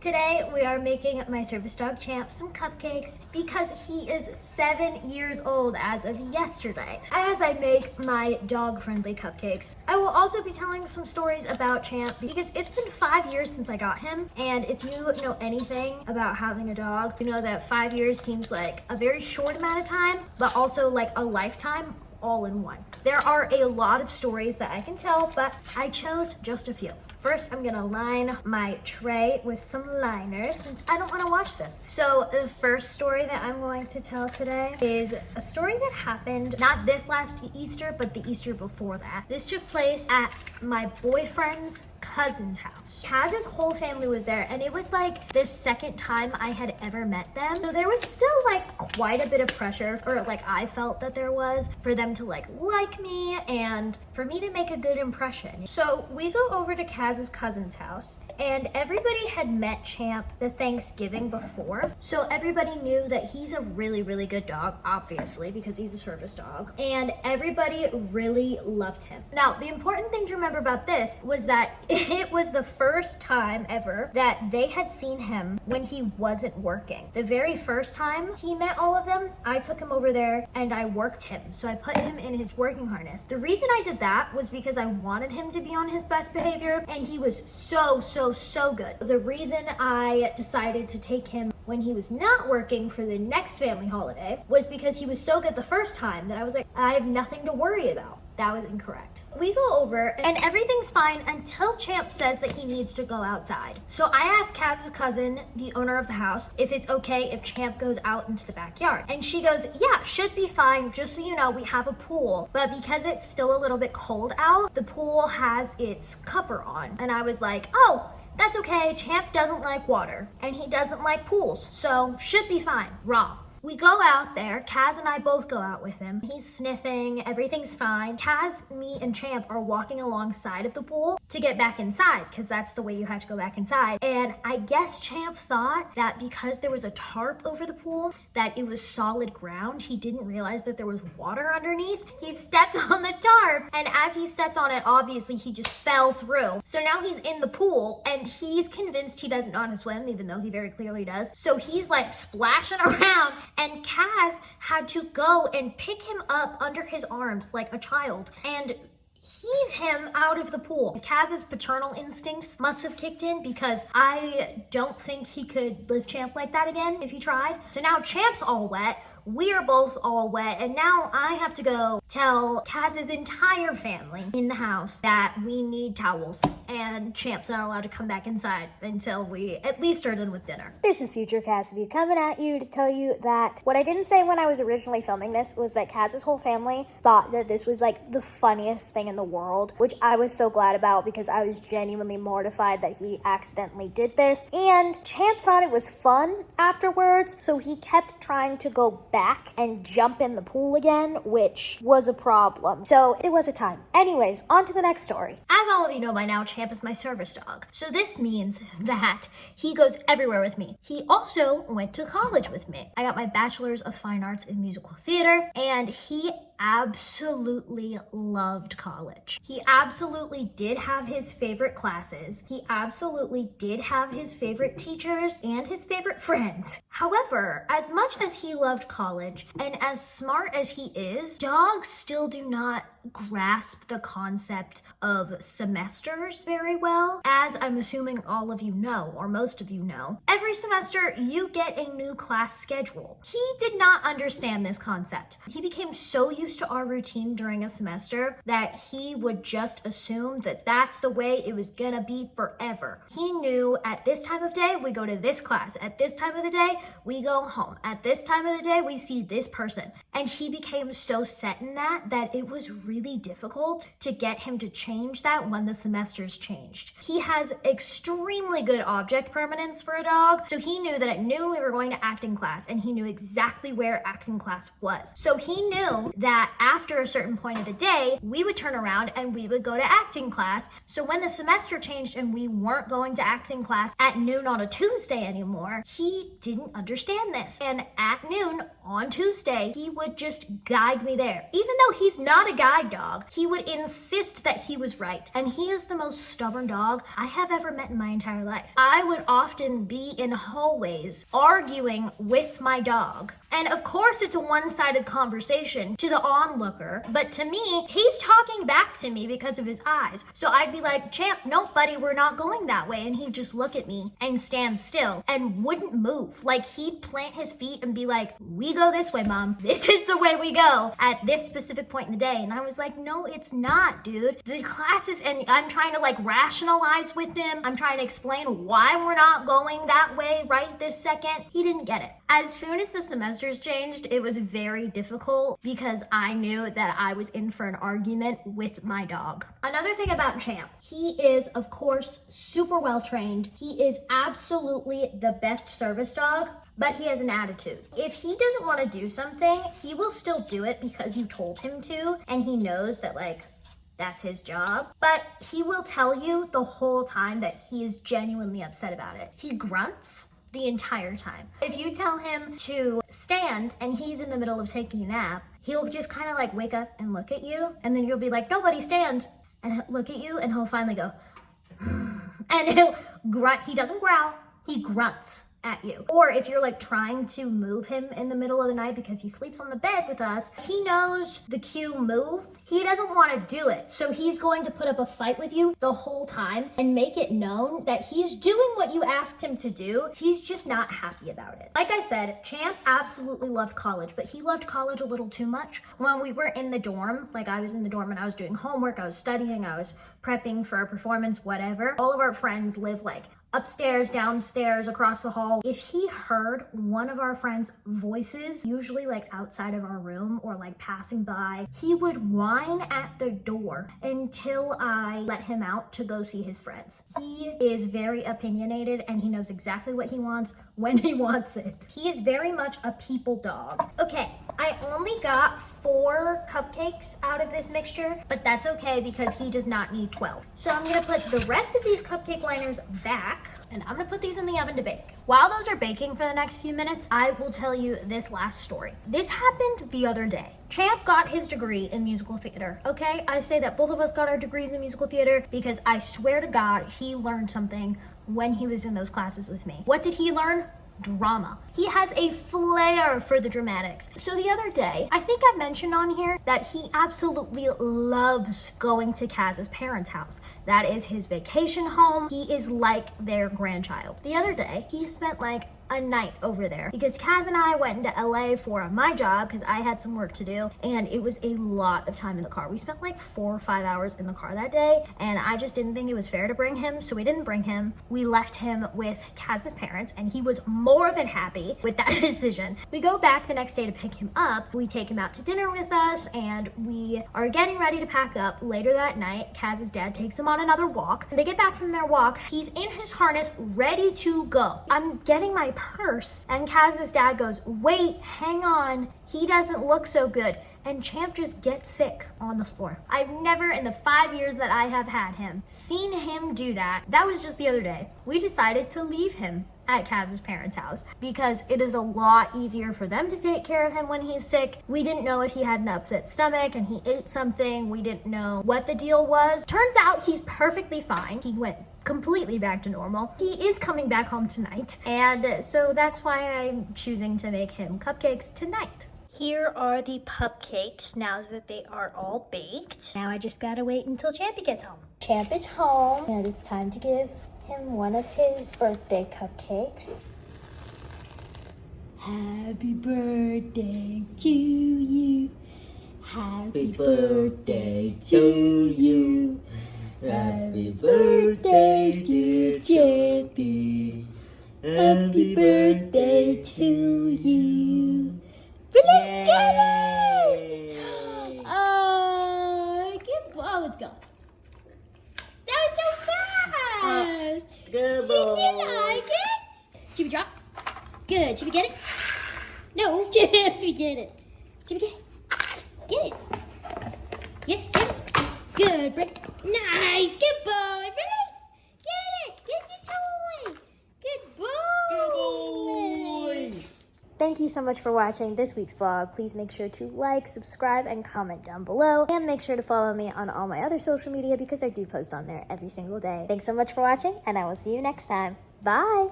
Today we are making my service dog Champ some cupcakes because he is 7 years old as of yesterday. As I make my dog-friendly cupcakes, I will also be telling some stories about Champ because it's been 5 years since I got him, and if you know anything about having a dog, you know that 5 years seems like a very short amount of time, but also like a lifetime all in one. There are a lot of stories that I can tell, but I chose just a few. First, I'm gonna line my tray with some liners since I don't wanna watch this. So the first story that I'm going to tell today is a story that happened not this last Easter, but the Easter before that. This took place at my boyfriend's cousin's house. Kaz's whole family was there, and it was like the second time I had ever met them. So there was still like quite a bit of pressure, or like I felt that there was, for them to like me and for me to make a good impression. So we go over to Kaz's cousin's house, and everybody had met Champ the Thanksgiving before. So everybody knew that he's a really, really good dog, obviously, because he's a service dog. And everybody really loved him. Now, the important thing to remember about this was that it was the first time ever that they had seen him when he wasn't working. The very first time he met all of them, I took him over there and I worked him. So I put him in his working harness. The reason I did that was because I wanted him to be on his best behavior, and he was so good. The reason I decided to take him when he was not working for the next family holiday was because he was so good the first time that I was like, I have nothing to worry about. That was incorrect. We go over and everything's fine until Champ says that he needs to go outside. So I asked Kaz's cousin, the owner of the house, if it's okay if Champ goes out into the backyard. And she goes, yeah, should be fine. Just so you know, we have a pool. But because it's still a little bit cold out, the pool has its cover on. And I was like, oh, that's okay. Champ doesn't like water and he doesn't like pools. So should be fine. Wrong. We go out there, Kaz and I both go out with him. He's sniffing, everything's fine. Kaz, me, and Champ are walking alongside of the pool to get back inside, because that's the way you have to go back inside. And I guess Champ thought that because there was a tarp over the pool, that it was solid ground. He didn't realize that there was water underneath. He stepped on the tarp, and as he stepped on it, obviously he just fell through. So now he's in the pool, and he's convinced he doesn't know how to swim, even though he very clearly does. So he's like splashing around, and Kaz had to go and pick him up under his arms like a child and heave him out of the pool. Kaz's paternal instincts must have kicked in, because I don't think he could lift Champ like that again if he tried. So now Champ's all wet. We're both all wet, and now I have to go tell Kaz's entire family in the house that we need towels, and Champ's not allowed to come back inside until we at least are done with dinner. This is Future Cassidy coming at you to tell you that what I didn't say when I was originally filming this was that Kaz's whole family thought that this was like the funniest thing in the world, which I was so glad about because I was genuinely mortified that he accidentally did this. And Champ thought it was fun afterwards, so he kept trying to go back and jump in the pool again, which was a problem. So it was a time. Anyways, on to the next story. As all of you know by now, Champ is my service dog. So this means that he goes everywhere with me. He also went to college with me. I got my bachelor's of fine arts in musical theater, and he absolutely loved college. He absolutely did have his favorite classes. He absolutely did have his favorite teachers and his favorite friends. However, as much as he loved college and as smart as he is, dogs still do not grasp the concept of semesters very well. As I'm assuming all of you know, or most of you know, every semester you get a new class schedule. He did not understand this concept. He became so used to our routine during a semester that he would just assume that that's the way it was gonna be forever. He knew at this time of day we go to this class, at this time of the day we go home, at this time of the day we see this person. And he became so set in that it was really difficult to get him to change that when the semesters changed. He has extremely good object permanence for a dog, so he knew that at noon we were going to acting class, and he knew exactly where acting class was. So he knew that after a certain point of the day, we would turn around and we would go to acting class. So when the semester changed and we weren't going to acting class at noon on a Tuesday anymore, he didn't understand this. And at noon on Tuesday, he would just guide me there. Even though he's not a guide, guide dog, he would insist that he was right. And he is the most stubborn dog I have ever met in my entire life. I would often be in hallways arguing with my dog. And of course, it's a one-sided conversation to the onlooker, but to me, he's talking back to me because of his eyes. So I'd be like, Champ, no, buddy, we're not going that way. And he'd just look at me and stand still and wouldn't move. Like, he'd plant his feet and be like, we go this way, Mom. This is the way we go at this specific point in the day. And I was like, no, it's not, dude. The classes, and I'm trying to like rationalize with him. I'm trying to explain why we're not going that way right this second. He didn't get it. As soon as the semesters changed, it was very difficult because I knew that I was in for an argument with my dog. Another thing about Champ, he is, of course, super well trained. He is absolutely the best service dog, but he has an attitude. If he doesn't want to do something, he will still do it because you told him to, and he knows that, like, that's his job. But he will tell you the whole time that he is genuinely upset about it. He grunts the entire time. If you tell him to stand and he's in the middle of taking a nap, he'll just kind of like wake up and look at you, and then you'll be like, nobody stands, and he'll look at you, and he'll finally go, and he'll grunt. He doesn't growl, he grunts at you. Or if you're like trying to move him in the middle of the night because he sleeps on the bed with us, he knows the cue move. He doesn't want to do it. So he's going to put up a fight with you the whole time and make it known that he's doing what you asked him to do. He's just not happy about it. Like I said, Champ absolutely loved college, but he loved college a little too much. When we were in the dorm, like I was in the dorm and I was doing homework, I was studying, I was prepping for a performance, whatever. All of our friends live like upstairs, downstairs, across the hall. If he heard one of our friends' voices, usually like outside of our room or like passing by, he would whine at the door until I let him out to go see his friends. He is very opinionated and he knows exactly what he wants when he wants it. He is very much a people dog. Okay, I only got 4 cupcakes out of this mixture, but that's okay because he does not need 12. So I'm gonna put the rest of these cupcake liners back, and I'm gonna put these in the oven to bake. While those are baking for the next few minutes, I will tell you this last story. This happened the other day. Champ got his degree in musical theater, okay? I say that both of us got our degrees in musical theater because I swear to God, he learned something when he was in those classes with me. What did he learn? Drama. He has a flair for the dramatics. So the other day, I think I mentioned on here that he absolutely loves going to Kaz's parents' house. That is his vacation home. He is like their grandchild. The other day, he spent like a night over there because Kaz and I went into LA for my job because I had some work to do, and it was a lot of time in the car. We spent like 4 or 5 hours in the car that day, and I just didn't think it was fair to bring him, so we didn't bring him. We left him with Kaz's parents, and he was more than happy with that decision. We go back the next day to pick him up. We take him out to dinner with us, and we are getting ready to pack up. Later that night, Kaz's dad takes him on another walk, and they get back from their walk. He's in his harness, ready to go. I'm getting my purse, and Kaz's dad goes, wait, hang on, he doesn't look so good, and Champ just gets sick on the floor. I've never in the 5 years that I have had him seen him do that. That was just the other day. We decided to leave him at Kaz's parents' house because it is a lot easier for them to take care of him when he's sick. We didn't know if he had an upset stomach and he ate something. We didn't know what the deal was. Turns out he's perfectly fine. He went completely back to normal. He is coming back home tonight, and so that's why I'm choosing to make him cupcakes tonight. Here are the cupcakes now that they are all baked. Now I just gotta wait until Champy gets home. Champ is home, and it's time to give him one of his birthday cupcakes. Happy birthday to you. Happy birthday to you. Happy birthday, dear Champy. Happy birthday to you. Let's get it! Oh, good boy. Oh, it's gone. That was so fast! Good Did you like it? Should we drop? Good. Should we get it? No. Should we get it? Should we get it? Get it. Yes, get it. Good, Britt. Nice. Good boy. Release. Get it. Get your toy. Good boy. Good boy. thank you so much for watching this week's vlog. Please make sure to like, subscribe, and comment down below. And make sure to follow me on all my other social media because I do post on there every single day. Thanks so much for watching, and I will see you next time. Bye!